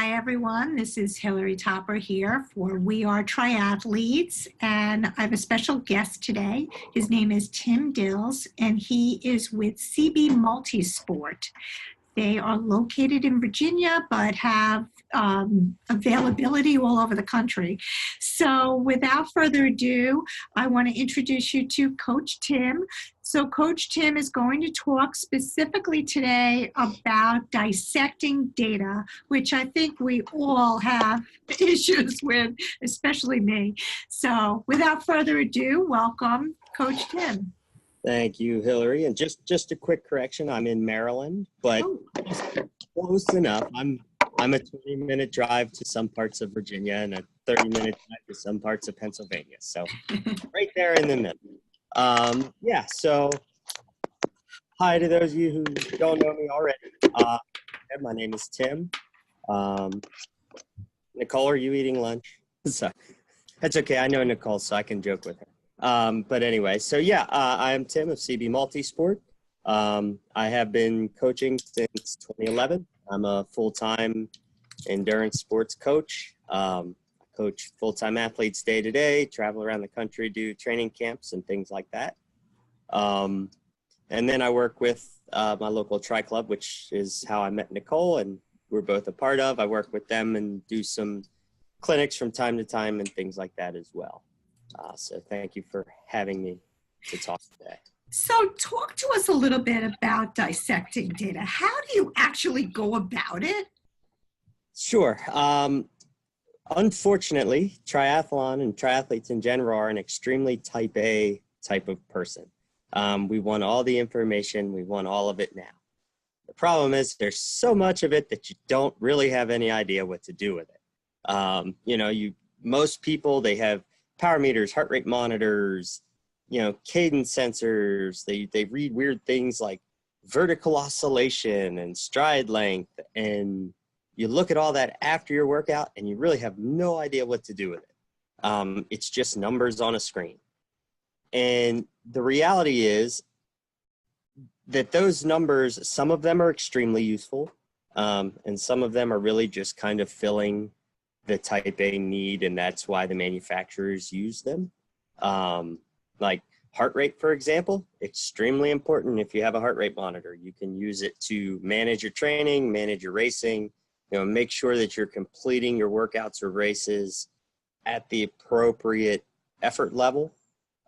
Hi, everyone. This is Hillary Topper here for We Are Triathletes, and I have a special guest today. His name is Tim Dells, and he is with CBMultiSport. They are located in Virginia, but have availability all over the country. So without further ado, I want to introduce you to Coach Tim. So Coach Tim is going to talk specifically today about dissecting data, which I think we all have issues with, especially me. So without further ado, welcome, Coach Tim. Thank you, Hillary. And just a quick correction, I'm in Maryland, but close enough. I'm a 20-minute drive to some parts of Virginia and a 30-minute drive to some parts of Pennsylvania. So right there in the middle. Yeah, so hi to those of you who don't know me already. My name is Tim. Nicole, are you eating lunch? So, that's okay. I know Nicole, so I can joke with her. But anyway, so yeah, I am Tim of CBMultiSport. I have been coaching since 2011. I'm a full-time endurance sports coach. Coach full-time athletes day to day, travel around the country, do training camps and things like that. And then I work with my local tri club, which is how I met Nicole and we're both a part of. I work with them and do some clinics from time to time and things like that as well. So thank you for having me to talk today. So talk to us a little bit about dissecting data. How do you actually go about it? Sure. Unfortunately, triathlon and triathletes in general are an extremely type A type of person. We want all the information. We want all of it now. The problem is there's so much of it that you don't really have any idea what to do with it. Most people, they have power meters, heart rate monitors, cadence sensors. They read weird things like vertical oscillation and stride length. And you look at all that after your workout and you really have no idea what to do with it. It's just numbers on a screen. And the reality is that those numbers, some of them are extremely useful. And some of them are really just kind of filling the type A need, and that's why the manufacturers use them. Like heart rate, for example, extremely important. If you have a heart rate monitor, you can use it to manage your training, manage your racing, make sure that you're completing your workouts or races at the appropriate effort level.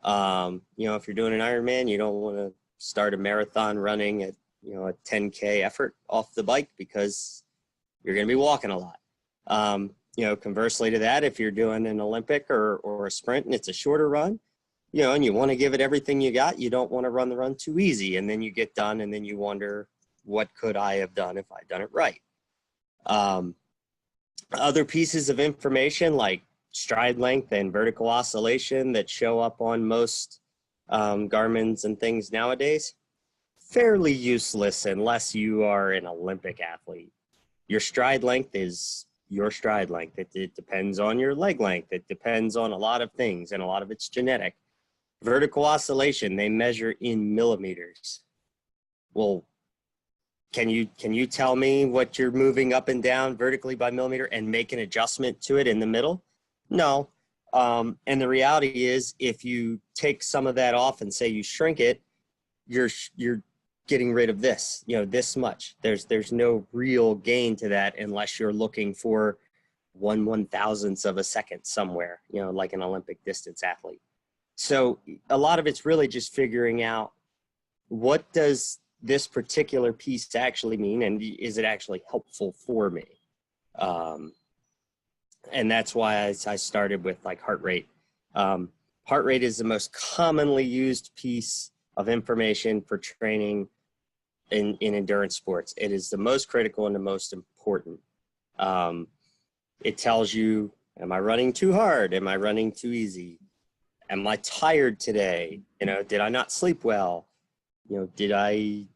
If you're doing an Ironman, you don't want to start a marathon running at, a 10K effort off the bike because you're going to be walking a lot. Conversely to that, if you're doing an Olympic or a sprint and it's a shorter run, and you want to give it everything you got, you don't want to run the run too easy. And then you get done and then you wonder, what could I have done if I'd done it right? Other pieces of information like stride length and vertical oscillation that show up on most Garmin's and things nowadays, fairly useless unless you are an Olympic athlete. Your stride length is your stride length. It depends on your leg length. It depends on a lot of things, and a lot of it's genetic. Vertical oscillation, they measure in millimeters. Well, can you tell me what you're moving up and down vertically by millimeter and make an adjustment to it in the middle? No. And the reality is, if you take some of that off and say you shrink it, you're getting rid of this, this much. There's no real gain to that unless you're looking for 1/1000th of a second somewhere, like an Olympic distance athlete. So a lot of it's really just figuring out, what does this particular piece actually mean, and is it actually helpful for me? And that's why I started with like heart rate. Heart rate is the most commonly used piece of information for training in endurance sports. It is the most critical and the most important. It tells you, am I running too hard? Am I running too easy? Am I tired today? Did I not sleep well? Did I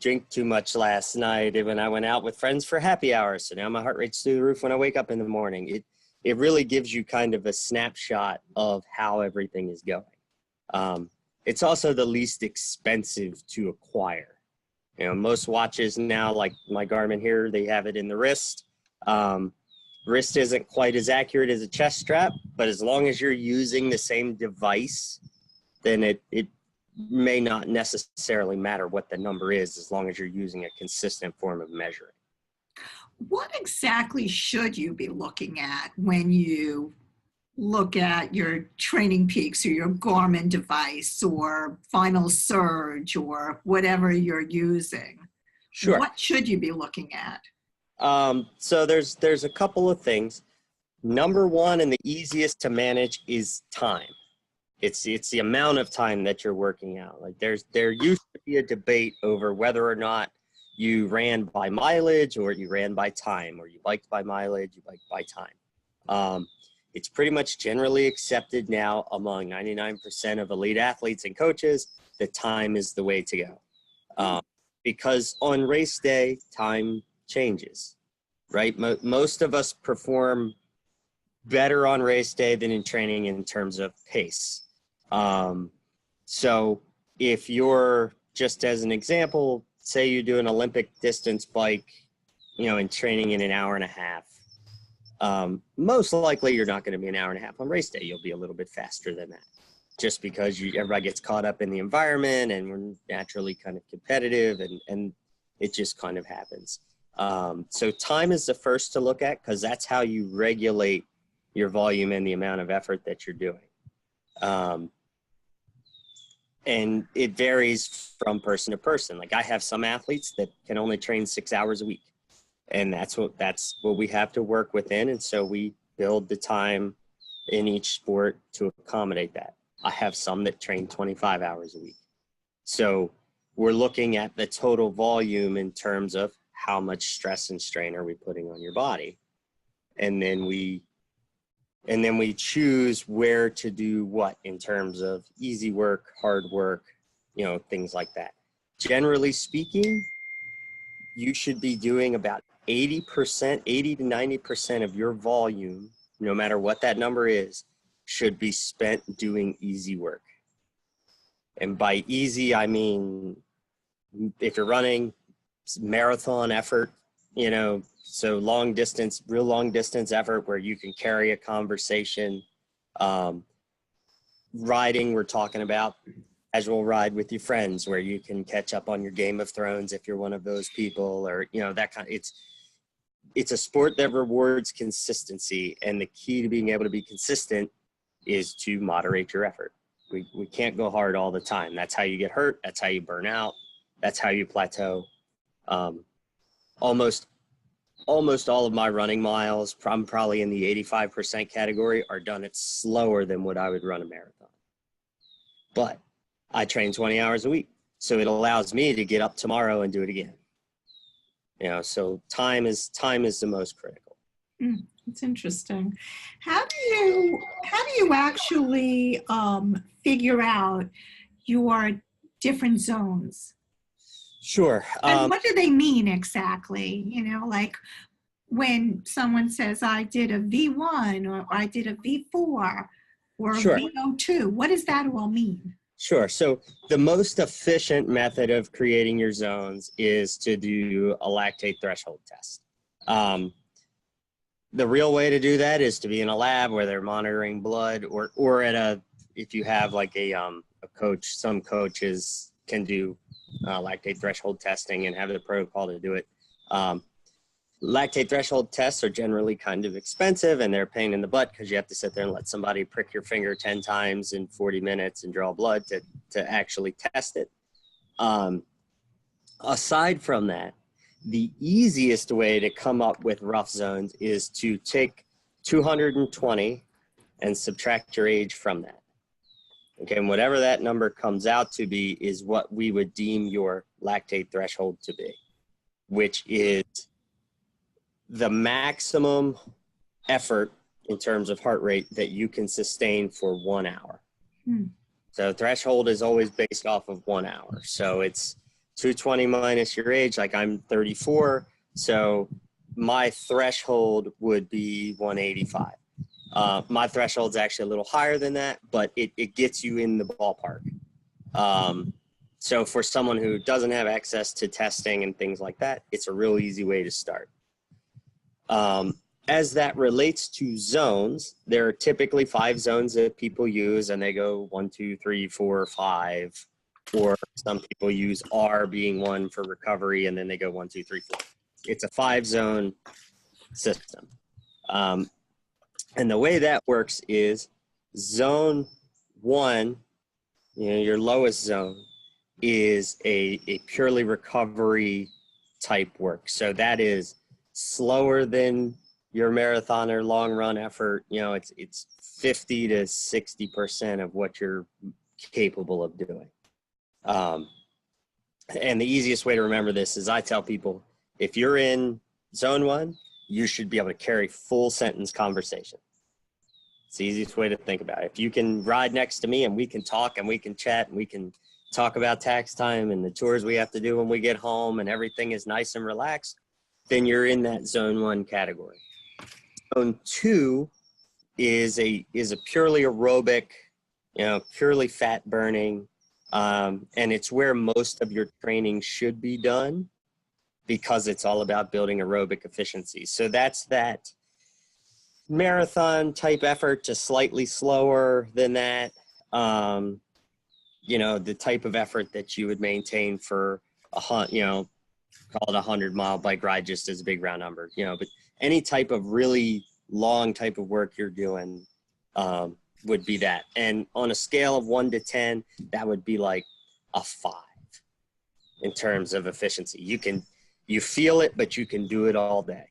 drink too much last night when I went out with friends for happy hour? So now my heart rate's through the roof when I wake up in the morning. It really gives you kind of a snapshot of how everything is going. It's also the least expensive to acquire. Most watches now, like my Garmin here, they have it in the wrist. Wrist isn't quite as accurate as a chest strap, but as long as you're using the same device, then it may not necessarily matter what the number is as long as you're using a consistent form of measuring. What exactly should you be looking at when you look at your Training Peaks or your Garmin device or Final Surge or whatever you're using? Sure. What should you be looking at? So there's a couple of things. Number one, and the easiest to manage, is time. It's the amount of time that you're working out. Like there used to be a debate over whether or not you ran by mileage or you ran by time, or you biked by mileage, you biked by time. It's pretty much generally accepted now among 99% of elite athletes and coaches that time is the way to go. Because on race day, time changes, right? Most of us perform better on race day than in training in terms of pace. So if you're, just as an example, say you do an Olympic distance bike, in training in an hour and a half, most likely you're not going to be an hour and a half on race day. You'll be a little bit faster than that, just because everybody gets caught up in the environment and we're naturally kind of competitive, and it just kind of happens. So time is the first to look at, because that's how you regulate your volume and the amount of effort that you're doing. And it varies from person to person. Like I have some athletes that can only train 6 hours a week, and that's what we have to work within. And so we build the time in each sport to accommodate that. I have some that train 25 hours a week. So we're looking at the total volume in terms of how much stress and strain are we putting on your body. And then we choose where to do what in terms of easy work, hard work, things like that. Generally speaking, you should be doing about 80% to 90% of your volume, no matter what that number is, should be spent doing easy work. And by easy, I mean, if you're running marathon effort, so long distance, real long distance effort where you can carry a conversation. Riding, we're talking about casual ride with your friends where you can catch up on your Game of Thrones if you're one of those people, or, that kind of, it's a sport that rewards consistency. And the key to being able to be consistent is to moderate your effort. We can't go hard all the time. That's how you get hurt. That's how you burn out. That's how you plateau. Almost all of my running miles, I'm probably in the 85% category, are done at slower than what I would run a marathon. But I train 20 hours a week, so it allows me to get up tomorrow and do it again. So time is the most critical. That's interesting. How do you actually figure out your different zones? Sure. And what do they mean exactly? Like when someone says, I did a V1 or I did a V4 or a VO2, what does that all mean? Sure. So the most efficient method of creating your zones is to do a lactate threshold test. The real way to do that is to be in a lab where they're monitoring blood, or if you have like a coach, some coaches can do lactate threshold testing and have the protocol to do it. Lactate threshold tests are generally kind of expensive, and they're a pain in the butt because you have to sit there and let somebody prick your finger 10 times in 40 minutes and draw blood to actually test it. Aside from that, the easiest way to come up with rough zones is to take 220 and subtract your age from that. Okay, and whatever that number comes out to be is what we would deem your lactate threshold to be, which is the maximum effort in terms of heart rate that you can sustain for 1 hour. So threshold is always based off of 1 hour. So it's 220 minus your age, like I'm 34. So my threshold would be 185. My threshold's actually a little higher than that, but it gets you in the ballpark. So for someone who doesn't have access to testing and things like that, it's a real easy way to start. as that relates to zones, there are typically 5 zones that people use, and they go 1, 2, 3, 4, 5, or some people use R being 1 for recovery, and then they go 1, 2, 3, 4. It's a 5-zone system. And the way that works is zone 1, your lowest zone, is a purely recovery type work. So that is slower than your marathon or long run effort. It's 50 to 60% of what you're capable of doing. And the easiest way to remember this is I tell people, if you're in zone 1, you should be able to carry full sentence conversation. It's the easiest way to think about it. If you can ride next to me and we can talk and we can chat and we can talk about tax time and the chores we have to do when we get home and everything is nice and relaxed, then you're in that zone 1 category. Zone 2 is a purely aerobic, purely fat burning, and it's where most of your training should be done because it's all about building aerobic efficiency. So that's that marathon type effort, just slightly slower than that. The type of effort that you would maintain for call it a 100-mile bike ride, just as a big round number, but any type of really long type of work you're doing would be that. And on a scale of 1 to 10, that would be like a 5 in terms of efficiency. You feel it, but you can do it all day.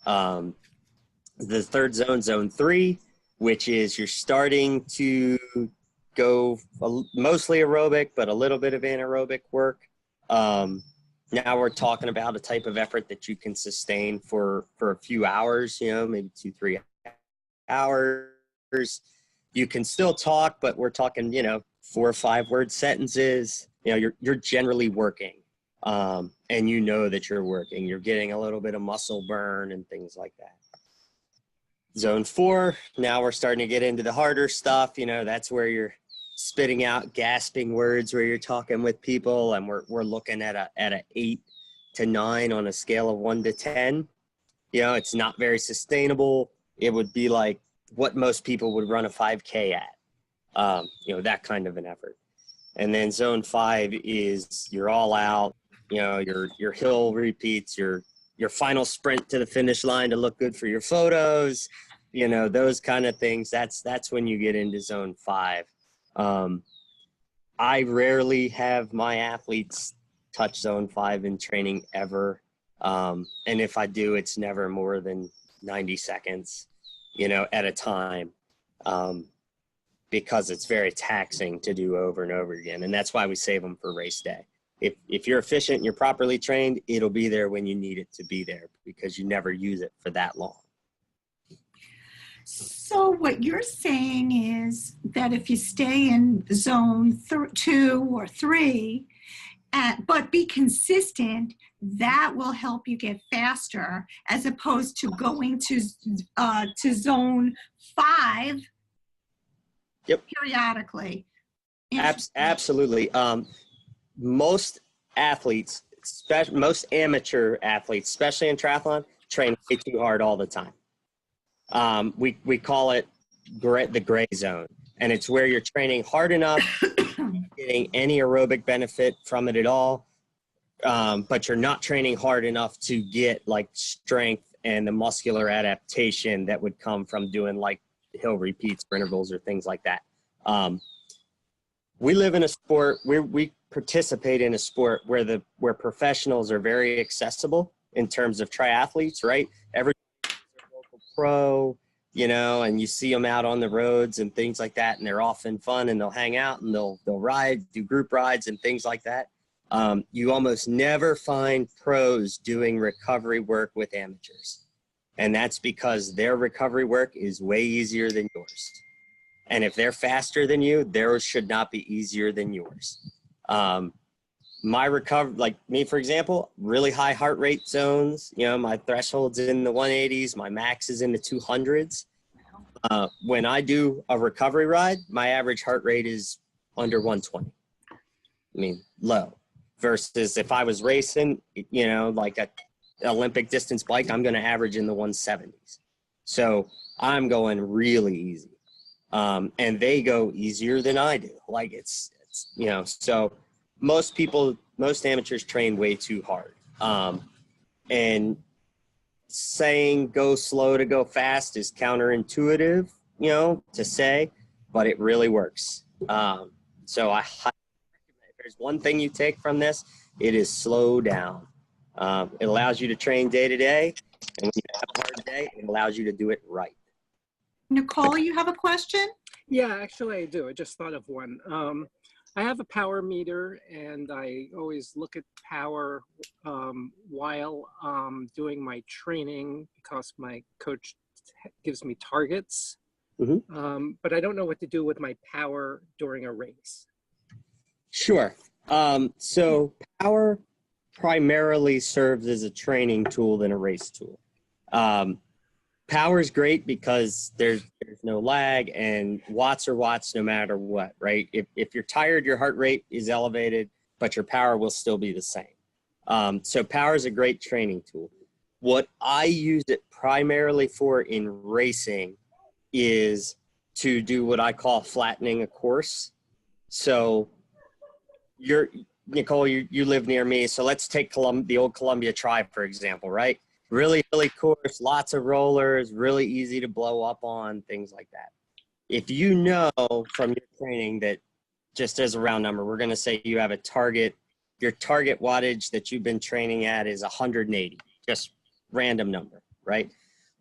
The third zone, zone 3, which is you're starting to go mostly aerobic, but a little bit of anaerobic work. Now we're talking about a type of effort that you can sustain for a few hours, maybe 2-3 hours. You can still talk, but we're talking, 4 or 5 word sentences. You're generally working, and that you're working. You're getting a little bit of muscle burn and things like that. Zone 4, now we're starting to get into the harder stuff. That's where you're spitting out gasping words, where you're talking with people, and we're looking at a 8 to 9 on a scale of 1 to 10. It's not very sustainable. It would be like what most people would run a 5K at, that kind of an effort. And then zone 5 is you're all out, your hill repeats, your final sprint to the finish line to look good for your photos, those kind of things. That's when you get into zone 5. I rarely have my athletes touch zone 5 in training ever. And if I do, it's never more than 90 seconds, at a time, because it's very taxing to do over and over again. And that's why we save them for race day. If you're efficient and you're properly trained, it'll be there when you need it to be there, because you never use it for that long. So what you're saying is that if you stay in zone 2 or 3, but be consistent, that will help you get faster, as opposed to going to zone 5 periodically. Absolutely. Most athletes, most amateur athletes, especially in triathlon, train way too hard all the time. We call it the gray zone, and it's where you're training hard enough, getting any aerobic benefit from it at all, but you're not training hard enough to get like strength and the muscular adaptation that would come from doing like hill repeats for intervals or things like that. We live in a sport where we participate in a sport where professionals are very accessible in terms of triathletes, right? Every local pro, and you see them out on the roads and things like that, and they're often fun, and they'll hang out and they'll ride, do group rides and things like that. You almost never find pros doing recovery work with amateurs. And that's because their recovery work is way easier than yours. And if they're faster than you, theirs should not be easier than yours. My recovery, like me, for example, really high heart rate zones, my threshold's in the 180s, my max is in the 200s. When I do a recovery ride, my average heart rate is under 120. Low. Versus if I was racing, like a Olympic distance bike, I'm going to average in the 170s. So I'm going really easy. And they go easier than I do. Like it's, you know, so most amateurs train way too hard. And saying go slow to go fast is counterintuitive, you know, to say, but it really works. So I highly recommend, if there's one thing you take from this, it is slow down. It allows you to train day to day, and when you have a hard day, it allows you to do it right. Nicole, you have a question? Yeah, actually I do. I just thought of one. I have a power meter, and I always look at power while doing my training because my coach gives me targets. Mm-hmm. But I don't know what to do with my power during a race. Sure. So power primarily serves as a training tool than a race tool. Power is great because there's no lag, and watts are watts no matter what, right? If you're tired, your heart rate is elevated, but your power will still be the same. So power is a great training tool. What I use it primarily for in racing is to do what I call flattening a course. So Nicole, you live near me, so let's take the old Columbia Tri, for example, right? Really hilly course, lots of rollers, really easy to blow up on, things like that. If you know from your training that, just as a round number, we're going to say you have a target, your target wattage that you've been training at is 180, just random number, right?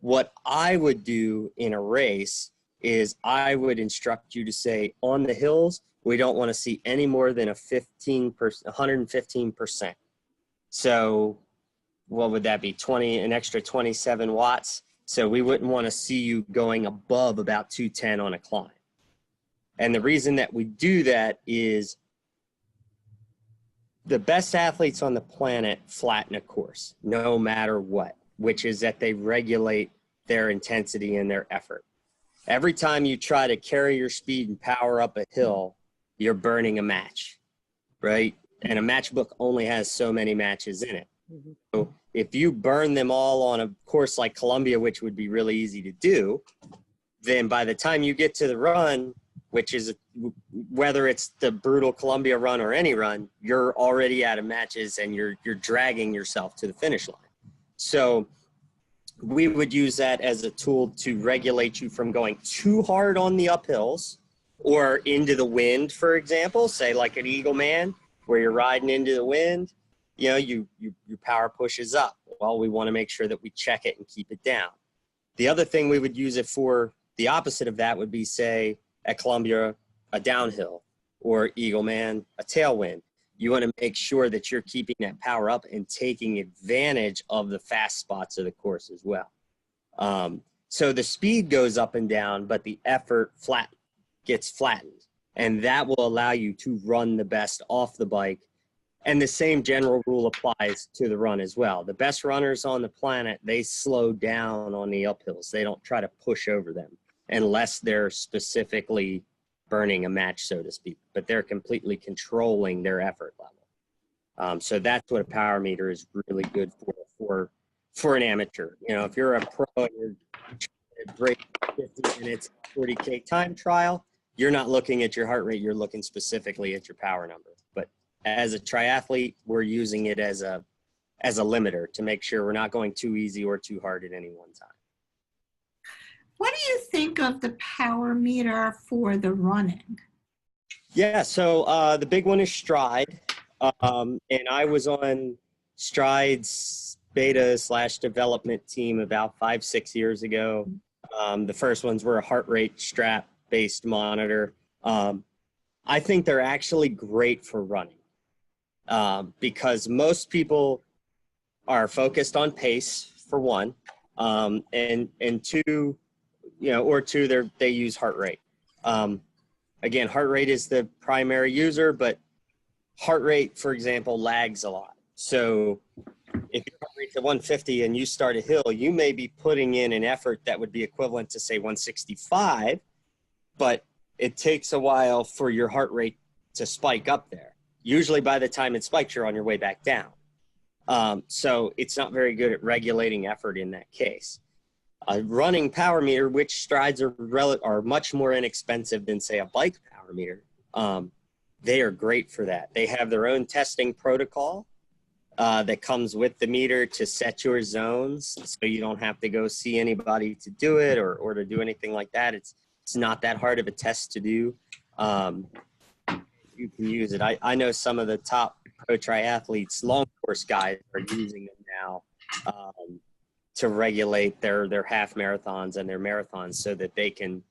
What I would do in a race is I would instruct you to say, on the hills, we don't want to see any more than 115%. So what would that be? An extra 27 watts. So we wouldn't want to see you going above about 210 on a climb. And the reason that we do that is the best athletes on the planet flatten a course, no matter what, which is that they regulate their intensity and their effort. Every time you try to carry your speed and power up a hill, you're burning a match, right? And a matchbook only has so many matches in it. Mm-hmm. So if you burn them all on a course like Columbia, which would be really easy to do, then by the time you get to the run, which is whether it's the brutal Columbia run or any run, you're already out of matches and you're dragging yourself to the finish line. So we would use that as a tool to regulate you from going too hard on the uphills or into the wind, for example, say like an Eagle Man, where you're riding into the wind, you know, your power pushes up. Well, we want to make sure that we check it and keep it down. The other thing we would use it for, the opposite of that would be, say, at Columbia, a downhill, or Eagle Man, a tailwind. You want to make sure that you're keeping that power up and taking advantage of the fast spots of the course as well. So the speed goes up and down, but the effort gets flattened. And that will allow you to run the best off the bike. And the same general rule applies to the run as well. The best runners on the planet, they slow down on the uphills. They don't try to push over them unless they're specifically burning a match, so to speak. But they're completely controlling their effort level. So that's what a power meter is really good for an amateur. You know, if you're a pro and you're trying to break 50 minutes, 40K time trial, you're not looking at your heart rate, you're looking specifically at your power number. But as a triathlete, we're using it as a limiter to make sure we're not going too easy or too hard at any one time. What do you think of the power meter for the running? Yeah, so the big one is Stride. And I was on Stride's beta / development team about 5-6 years ago. The first ones were a heart rate strap based monitor. I think they're actually great for running because most people are focused on pace, for one, and two, you know, or two, they use heart rate. Again, heart rate is the primary user, but heart rate, for example, lags a lot. So if your heart rate's at 150 and you start a hill, you may be putting in an effort that would be equivalent to, say, 165, but it takes a while for your heart rate to spike up there. Usually by the time it spikes, you're on your way back down. So it's not very good at regulating effort in that case. A running power meter, which strides are much more inexpensive than, say, a bike power meter, they are great for that. They have their own testing protocol that comes with the meter to set your zones, so you don't have to go see anybody to do it or to do anything like that. It's not that hard of a test to do. You can use it. I know some of the top pro triathletes, long course guys, are using them now to regulate their half marathons and their marathons so that they can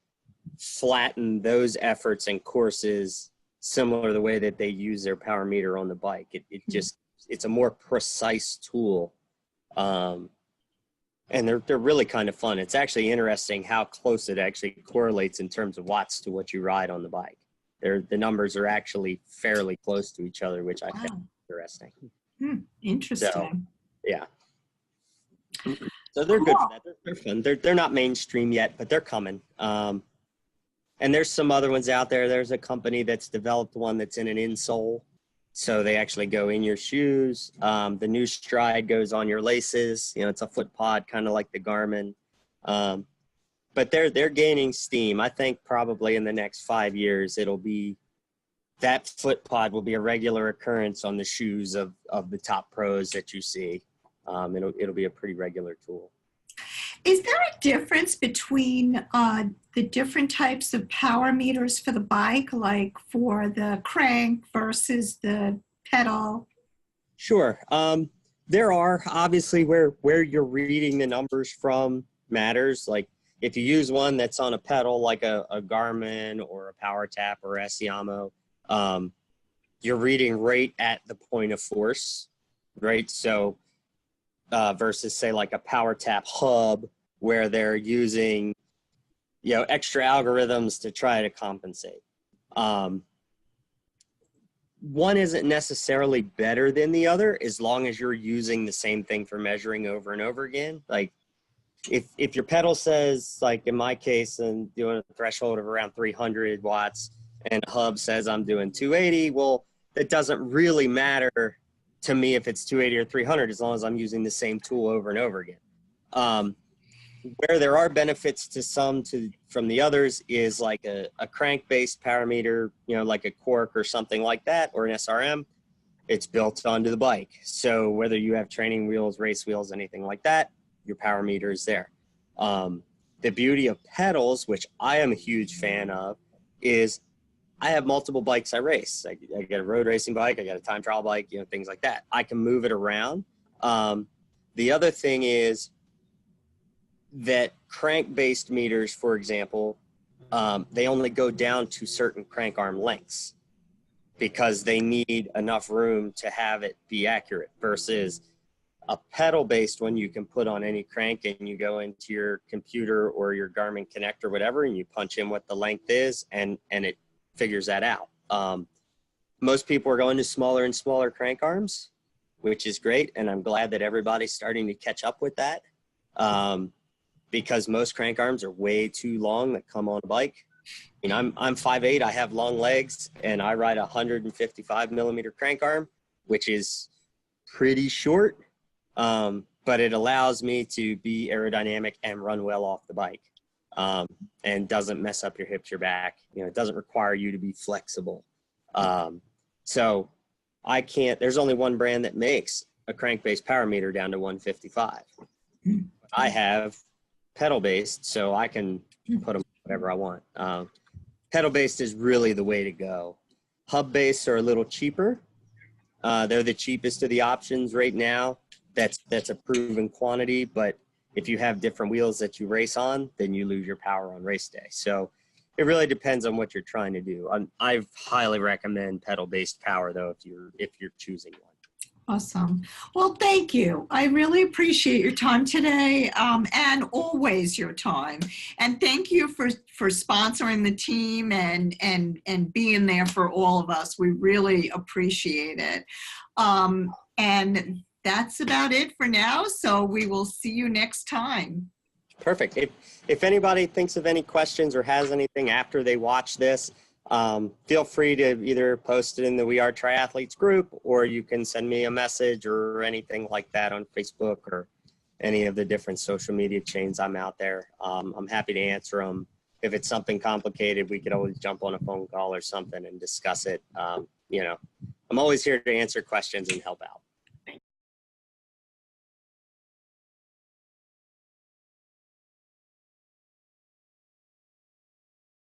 flatten those efforts and courses similar to the way that they use their power meter on the bike. It's a more precise tool. And they're really kind of fun. It's actually interesting how close it actually correlates in terms of watts to what you ride on the bike. The numbers are actually fairly close to each other, which I found interesting. Interesting. So, yeah. So they're good for that. They're fun. They're not mainstream yet, but they're coming. And there's some other ones out there. There's a company that's developed one that's in an insole. So they actually go in your shoes. The new Stride goes on your laces. It's a foot pod, kind of like the Garmin. But they're gaining steam. I think probably in the next 5 years, that foot pod will be a regular occurrence on the shoes of the top pros that you see. It'll be a pretty regular tool. Is there a difference between the different types of power meters for the bike, like for the crank versus the pedal? Sure. There are, obviously, where you're reading the numbers from matters. Like if you use one that's on a pedal, like a Garmin or a Power Tap or Esiamo, you're reading right at the point of force, right? So versus, say, like a Power Tap hub, where they're using, extra algorithms to try to compensate. One isn't necessarily better than the other as long as you're using the same thing for measuring over and over again. Like if your pedal says, like in my case, I'm doing a threshold of around 300 watts and a hub says I'm doing 280, well, it doesn't really matter to me if it's 280 or 300 as long as I'm using the same tool over and over again. Where there are benefits to some from the others is like a crank-based power meter, like a Quark or something like that, or an SRM. It's built onto the bike. So whether you have training wheels, race wheels, anything like that, your power meter is there. The beauty of pedals, which I am a huge fan of, is I have multiple bikes I race. I got a road racing bike, I got a time trial bike, things like that. I can move it around. The other thing is that crank-based meters, for example, they only go down to certain crank arm lengths because they need enough room to have it be accurate, versus a pedal-based one you can put on any crank and you go into your computer or your Garmin Connect or whatever and you punch in what the length is and it figures that out. Most people are going to smaller and smaller crank arms, which is great, and I'm glad that everybody's starting to catch up with that. Because most crank arms are way too long that come on a bike. I'm 5'8", I have long legs, and I ride a 155 millimeter crank arm, which is pretty short, but it allows me to be aerodynamic and run well off the bike, and doesn't mess up your hips, your back. It doesn't require you to be flexible. So there's only one brand that makes a crank-based power meter down to 155. I have pedal-based, so I can put them whatever I want. Pedal-based is really the way to go. Hub-based are a little cheaper. They're the cheapest of the options right now. That's a proven quantity, but if you have different wheels that you race on, then you lose your power on race day. So it really depends on what you're trying to do. I highly recommend pedal-based power, though, if you're choosing one. Awesome. Well, thank you. I really appreciate your time today, and always your time. And thank you for sponsoring the team and being there for all of us. We really appreciate it. And that's about it for now. So we will see you next time. Perfect. If anybody thinks of any questions or has anything after they watch this, feel free to either post it in the We Are Triathletes group, or you can send me a message or anything like that on Facebook or any of the different social media chains I'm out there. I'm happy to answer them. If it's something complicated, we could always jump on a phone call or something and discuss it. You know, I'm always here to answer questions and help out.